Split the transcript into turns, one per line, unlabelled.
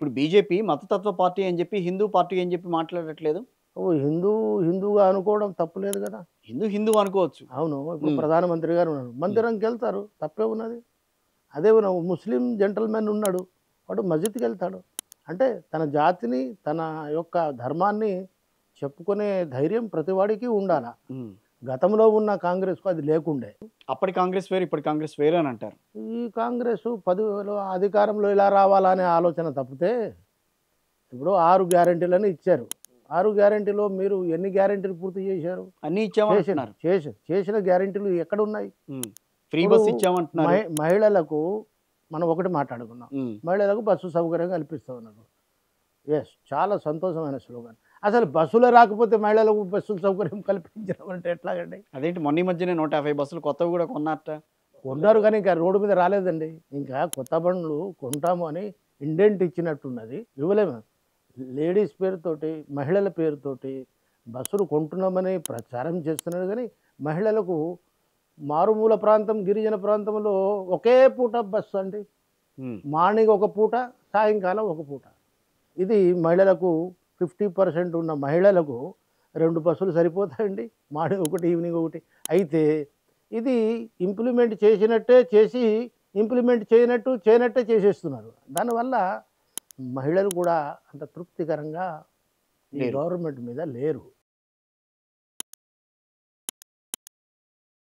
ఇప్పుడు బీజేపీ మతతత్వ పార్టీ అని చెప్పి, హిందూ పార్టీ అని చెప్పి మాట్లాడట్లేదు.
ఓ హిందూగా అనుకోవడం తప్పులేదు కదా!
హిందూ అనుకోవచ్చు.
అవును. ఇప్పుడు
హ్మ్.
ప్రధానమంత్రి గారు ఉన్నారు.
హ్మ్.
మందిరంకెళ్తారు. తప్పే ఉన్నది. అదే ముస్లిం జెంటిల్‌మెన్ ఉన్నాడు. వాడు మస్జిద్‌కెళ్తాడు. అంటే తన జాతిని, తన యొక్క ధర్మాన్ని చెప్పుకునే ధైర్యం ప్రతివాడికి ఉండాల.
హ్మ్.
గతంలో ఉన్న కాంగ్రెస్‌కు అది లేకుండే.
అప్పటి కాంగ్రెస్ వేరు, ఇప్పటి కాంగ్రెస్ వేరు అని అంటారు.
ఈ కాంగ్రెసు 10లో అధికారంలో ఇలా రావాలా అనే ఆలోచన తప్పితే, ఇప్పుడు 6 గ్యారంటీలని ఇచ్చారు. 6 గ్యారంటీలో మీరు ఎన్ని గ్యారంటీలు పూర్తి చేశారు?
అన్నీ
చేసిన
ఇచ్చామంటున్నారు.
చేసిన చేసిన గ్యారంటీలు ఎక్కడున్నాయి?
హ్మ్. ఫ్రీ
ఇప్పుడు
బస్ ఇచ్చామంటున్నారు.
మహిళలకు మనం ఒకటి మాట్లాడుకుందాం.
హ్మ్.
మహిళలకు బస్సు సౌకర్యం కల్పిస్తా ఉన్నారు. యెస్. చాలా సంతోషమైన స్లోగన్. అసలు బస్సులో రాకపోతే మహిళలకు బస్సుల సౌకర్యం కల్పించడం అంటే ఎట్లాగండి?
అదేంటి మొన్న ఈ మధ్యనే 150 బస్సులు కొత్తవి గూడా కొన్నారట.
కొన్నారు కానీ ఇంకా రోడ్డు మీద రాలేదండి. ఇంకా కొత్త బండ్లు కొంటాము అని ఇండెంట్ ఇచ్చినట్టున్నది. ఇవ్వలేము. లేడీస్ పేరుతోటి, మహిళల పేరుతోటి బస్సులు కొంటున్నామని ప్రచారం చేస్తున్నారు గానీ, మహిళలకు మారుమూల ప్రాంతం, గిరిజన ప్రాంతంలో ఒకే పూట బస్సు అండి.
హ్మ్.
మార్నింగ్ ఒక పూట, సాయంకాలం ఒక పూట. ఇది మహిళలకు 50% ఉన్న మహిళలకు 2 బస్సులు సరిపోతాయండి. మార్నింగ్ ఒకటి, ఈవినింగ్ ఒకటి. అయితే ఇది ఇంప్లిమెంట్ చేసినట్టే చేసి, ఇంప్లిమెంట్ చేయనట్టు చేయనట్టే చేసేస్తున్నారు. దానివల్ల మహిళలు కూడా అంత తృప్తికరంగా ఈ
లేరు.
గవర్నమెంట్ మీద లేరు.